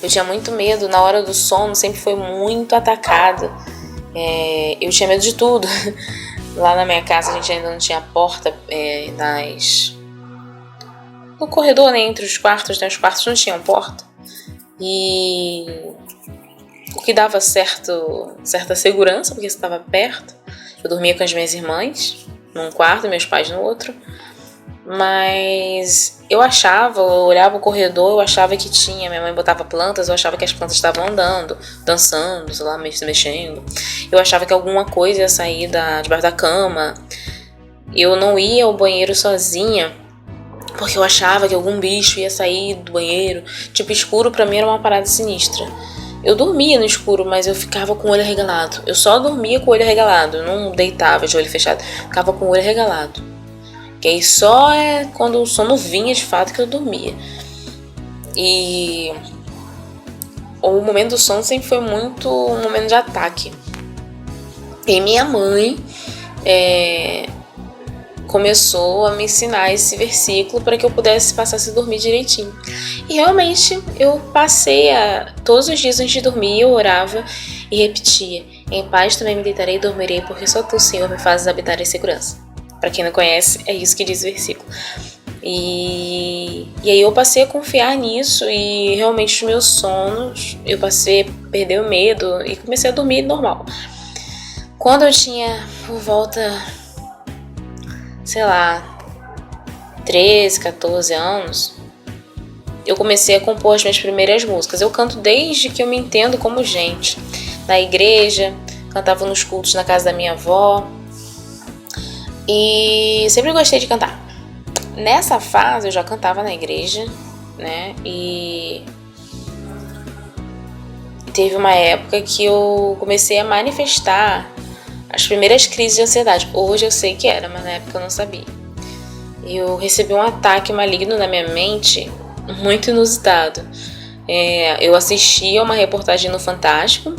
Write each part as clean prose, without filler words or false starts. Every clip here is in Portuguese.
Eu tinha muito medo, na hora do sono sempre foi muito atacada. Eu tinha medo de tudo. Lá na minha casa a gente ainda não tinha porta no corredor, né, entre os quartos, né, os quartos não tinham porta. E o que dava certa segurança, porque você estava perto. Eu dormia com as minhas irmãs num quarto, meus pais no outro. Mas eu olhava o corredor, eu achava que tinha, minha mãe botava plantas, eu achava que as plantas estavam andando, dançando, sei lá, se mexendo. Eu achava que alguma coisa ia sair debaixo da cama. Eu não ia ao banheiro sozinha, porque eu achava que algum bicho ia sair do banheiro. Tipo, escuro pra mim era uma parada sinistra. Eu dormia no escuro, mas eu ficava com o olho arregalado. Eu só dormia com o olho arregalado, eu não deitava de olho fechado, ficava com o olho arregalado. Que aí só quando o sono vinha de fato que eu dormia. E o momento do sono sempre foi muito um momento de ataque. E minha mãe começou a me ensinar esse versículo para que eu pudesse passar a dormir direitinho. E realmente eu passei todos os dias antes de dormir, eu orava e repetia: em paz também me deitarei e dormirei, porque só tu, Senhor, me fazes habitar em segurança. Para quem não conhece, é isso que diz o versículo. E aí eu passei a confiar nisso e realmente os meus sonos, eu passei a perder o medo e comecei a dormir normal. Quando eu tinha por volta, sei lá, 13, 14 anos, eu comecei a compor as minhas primeiras músicas. Eu canto desde que eu me entendo como gente. Na igreja, cantava nos cultos na casa da minha avó. E sempre gostei de cantar. Nessa fase eu já cantava na igreja, né? E teve uma época que eu comecei a manifestar as primeiras crises de ansiedade. Hoje eu sei que era, mas na época eu não sabia. Eu recebi um ataque maligno na minha mente, muito inusitado. Eu assisti a uma reportagem no Fantástico,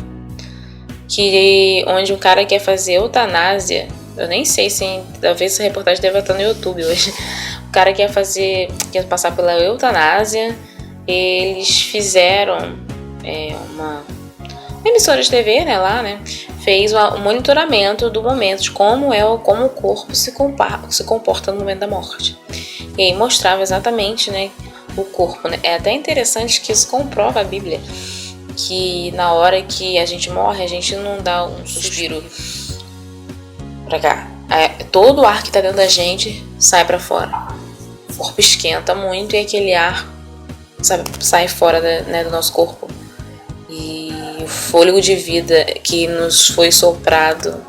onde um cara quer fazer eutanásia. Eu nem sei se talvez essa reportagem deve estar no YouTube hoje. O cara quer passar pela eutanásia. Eles fizeram uma emissora de TV, né, lá, né, fez um monitoramento do momento, de como o corpo se comporta no momento da morte. E aí mostrava exatamente, né, o corpo, né. É até interessante que isso comprova a Bíblia, que na hora que a gente morre, a gente não dá um suspiro pra cá. Todo o ar que tá dentro da gente sai pra fora. O corpo esquenta muito e aquele ar sai fora do nosso corpo. E o fôlego de vida que nos foi soprado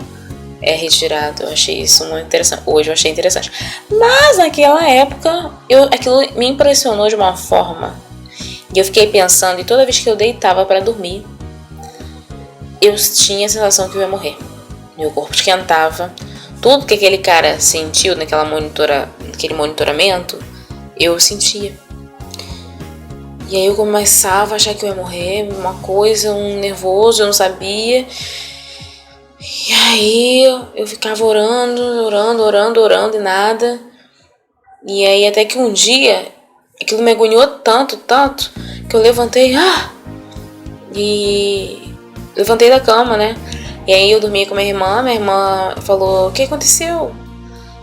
é retirado. Eu achei isso muito interessante. Hoje eu achei interessante. Mas naquela época, aquilo me impressionou de uma forma. E eu fiquei pensando, e toda vez que eu deitava pra dormir, eu tinha a sensação que eu ia morrer. Meu corpo esquentava. Tudo que aquele cara sentiu naquele monitoramento, eu sentia. E aí eu começava a achar que eu ia morrer, um nervoso, eu não sabia. E aí eu ficava orando e nada. E aí até que um dia, aquilo me agoniou tanto, que eu levantei, e levantei da cama, né? E aí eu dormia com minha irmã falou: o que aconteceu?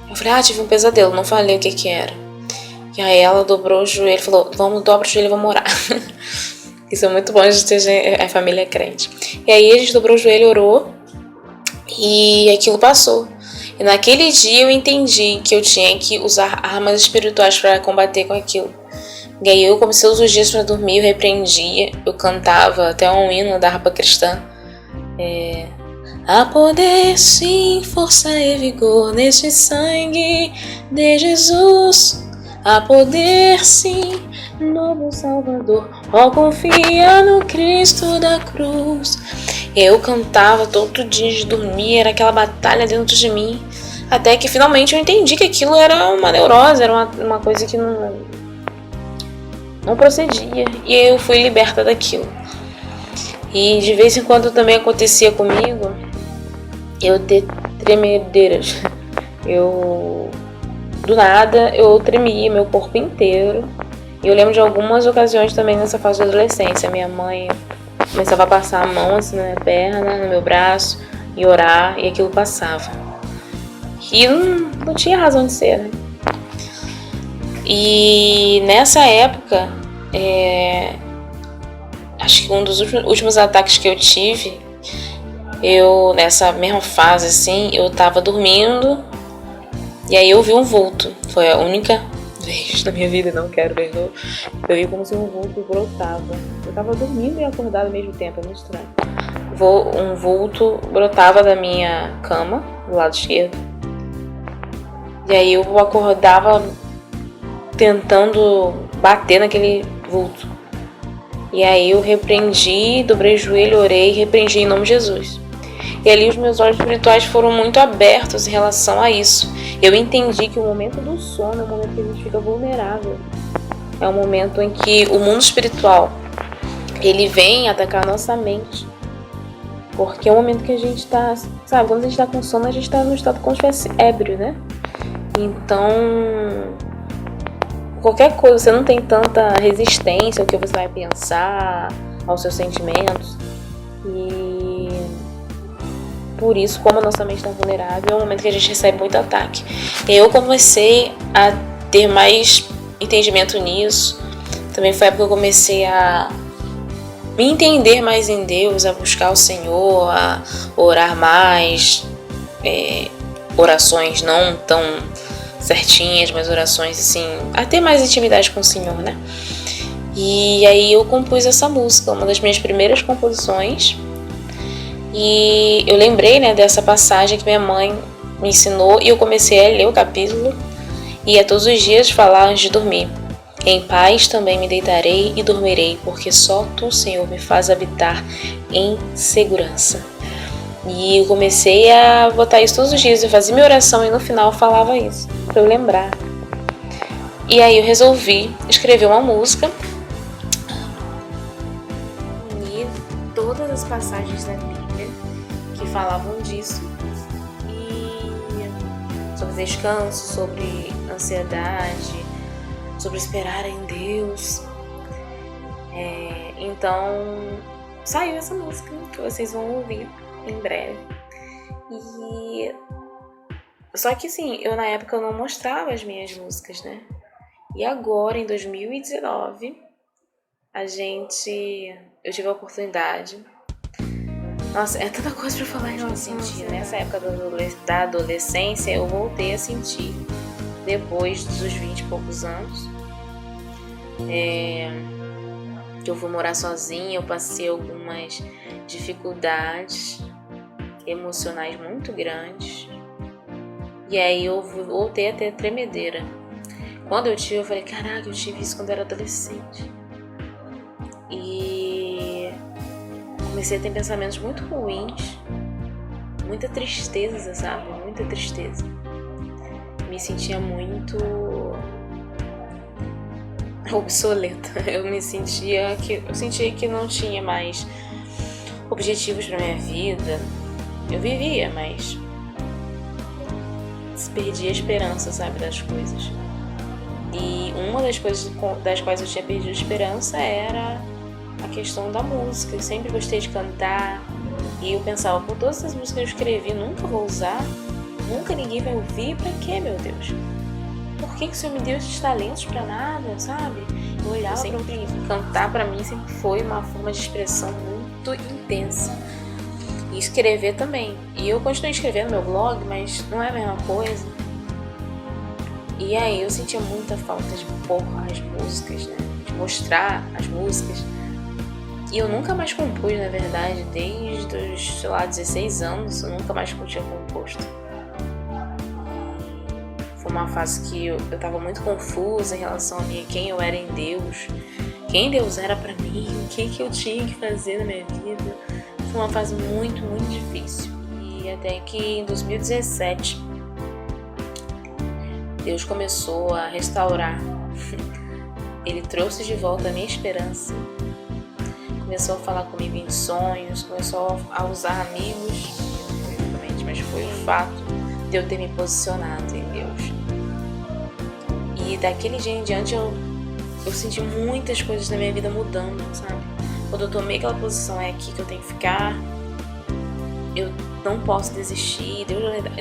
Eu falei: tive um pesadelo, não falei o que era. E aí ela dobrou o joelho, falou: dobra o joelho e vamos orar. Isso é muito bom, a família é crente. E aí a gente dobrou o joelho, orou, e aquilo passou. E naquele dia eu entendi que eu tinha que usar armas espirituais para combater com aquilo. E aí eu comecei todos os dias para dormir, eu repreendia, eu cantava até um hino da harpa cristã. Há poder, sim, força e vigor neste sangue de Jesus. Há poder, sim, novo Salvador. Confia no Cristo da cruz. Eu cantava todo dia de dormir, era aquela batalha dentro de mim. Até que finalmente eu entendi que aquilo era uma neurose, era uma coisa que não procedia. E eu fui liberta daquilo. E de vez em quando também acontecia comigo eu ter tremedeiras. Do nada eu tremia meu corpo inteiro E eu lembro de algumas ocasiões também nessa fase de adolescência. Minha mãe começava a passar a mão assim na minha perna, no meu braço, e orar, e aquilo passava. E não tinha razão de ser, né? E nessa época, acho que um dos últimos ataques que eu tive, nessa mesma fase assim, eu tava dormindo, e aí eu vi um vulto. Foi a única vez na minha vida, não quero ver de novo. Eu vi como se um vulto brotava. Eu tava dormindo e acordada ao mesmo tempo, é muito estranho. Um vulto brotava da minha cama, do lado esquerdo. E aí eu acordava tentando bater naquele vulto. E aí eu repreendi, dobrei o joelho, orei e repreendi em nome de Jesus. E ali os meus olhos espirituais foram muito abertos em relação a isso. Eu entendi que o momento do sono é o momento que a gente fica vulnerável. É o momento em que o mundo espiritual, ele vem atacar a nossa mente. Porque é o momento que a gente tá, sabe, quando a gente tá com sono, a gente tá no estado como se fosse ébrio, né? Então, qualquer coisa, você não tem tanta resistência ao que você vai pensar, aos seus sentimentos. E por isso, como a nossa mente está vulnerável, é um momento que a gente recebe muito ataque. Eu comecei a ter mais entendimento nisso. Também foi a época que eu comecei a me entender mais em Deus, a buscar o Senhor, a orar mais, orações não tão certinhas, mas orações assim, a ter mais intimidade com o Senhor, né? E aí eu compus essa música, uma das minhas primeiras composições. E eu lembrei, né, dessa passagem que minha mãe me ensinou e eu comecei a ler o capítulo e a todos os dias falar antes de dormir. Em paz também me deitarei e dormirei, porque só Tu, Senhor, me faz habitar em segurança. E eu comecei a botar isso todos os dias, eu fazia minha oração e no final eu falava isso, pra eu lembrar. E aí eu resolvi escrever uma música e todas as passagens da Bíblia que falavam disso, e sobre descanso, sobre ansiedade, sobre esperar em Deus. Então saiu essa música que vocês vão ouvir em breve. E só que assim, eu na época eu não mostrava as minhas músicas, né? E agora, em 2019, eu tive a oportunidade. Nossa, é tanta coisa pra falar em relação a sentir. Nessa época da adolescência, eu voltei a sentir depois dos 20 e poucos anos. Que eu fui morar sozinha, eu passei algumas dificuldades emocionais muito grandes. E aí eu voltei a ter tremedeira. Quando eu tive, eu falei, caraca, eu tive isso quando eu era adolescente. E comecei a ter pensamentos muito ruins, muita tristeza, sabe? Muita tristeza. Me sentia muito obsoleta. Eu sentia que não tinha mais objetivos pra minha vida. Eu vivia, mas perdi a esperança, sabe, das coisas. E uma das coisas das quais eu tinha perdido a esperança era a questão da música. Eu sempre gostei de cantar e eu pensava, por todas essas músicas que eu escrevi, nunca vou usar, nunca ninguém vai ouvir, pra quê, meu Deus? Por que o Senhor me deu esses talentos pra nada, sabe? Eu olhava sempre, cantar pra mim sempre foi uma forma de expressão muito intensa. E escrever também. E eu continuei escrevendo meu blog, mas não é a mesma coisa. E aí eu sentia muita falta de pôr as músicas, né? De mostrar as músicas. E eu nunca mais compus, na verdade, desde os, 16 anos, eu nunca mais tinha composto. Foi uma fase que eu tava muito confusa em relação a mim, quem eu era em Deus, quem Deus era pra mim, o que eu tinha que fazer na minha vida. Foi uma fase muito, muito difícil. E até que em 2017, Deus começou a restaurar. Ele trouxe de volta a minha esperança. Começou a falar comigo em sonhos, começou a usar amigos, mas foi o fato de eu ter me posicionado em Deus. E daquele dia em diante eu eu senti muitas coisas na minha vida mudando, sabe? Quando eu tomei aquela posição, é aqui que eu tenho que ficar, eu não posso desistir,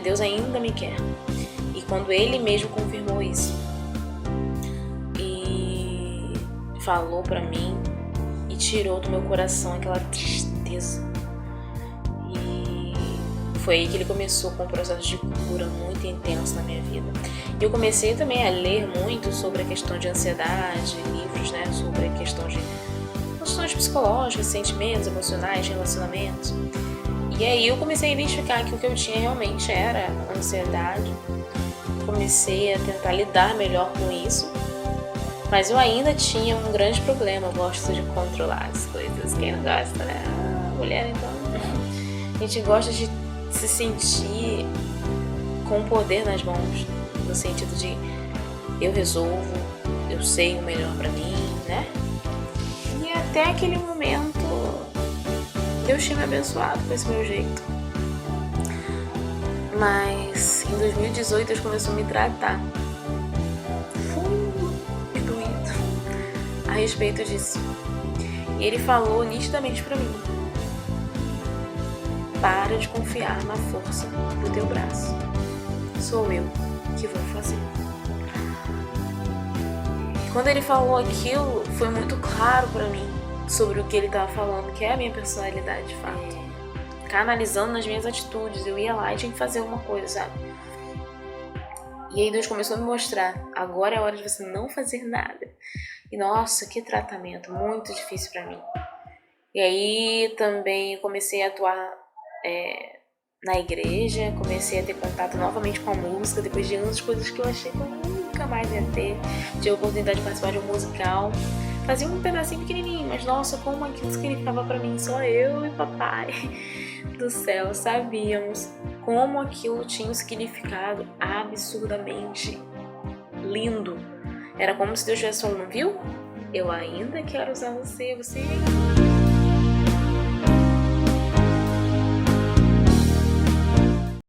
Deus ainda me quer. E quando Ele mesmo confirmou isso e falou pra mim e tirou do meu coração aquela tristeza, e foi aí que Ele começou com um processo de cura muito intenso na minha vida. E eu comecei também a ler muito sobre a questão de ansiedade, livros, né, sobre a questão de questões psicológicas, sentimentos, emocionais, relacionamentos. E aí eu comecei a identificar que o que eu tinha realmente era ansiedade. Comecei a tentar lidar melhor com isso, mas eu ainda tinha um grande problema. Eu gosto de controlar as coisas. Quem não gosta, né? Mulher, então. A gente gosta de se sentir com o poder nas mãos, no sentido de eu resolvo, eu sei o melhor pra mim, né? E até aquele momento Deus tinha me abençoado com esse meu jeito. Mas em 2018 Deus começou a me tratar e doído a respeito disso. E Ele falou nitidamente pra mim: para de confiar na força do teu braço. Sou eu que vou fazer. E quando Ele falou aquilo, foi muito claro pra mim sobre o que Ele estava falando, que é a minha personalidade de fato. Canalizando nas minhas atitudes, eu ia lá e tinha que fazer alguma coisa, sabe? E aí Deus começou a me mostrar: agora é a hora de você não fazer nada. E nossa, que tratamento, muito difícil pra mim. E aí também comecei a atuar na igreja, comecei a ter contato novamente com a música, depois de anos, coisas que eu achei que eu nunca mais ia ter. Tive a oportunidade de participar de um musical. Fazia um pedacinho pequenininho, mas nossa, como aquilo significava pra mim. Só eu e papai do céu sabíamos como aquilo tinha um significado absurdamente lindo. Era como se Deus estivesse falando: viu? Eu ainda quero usar você,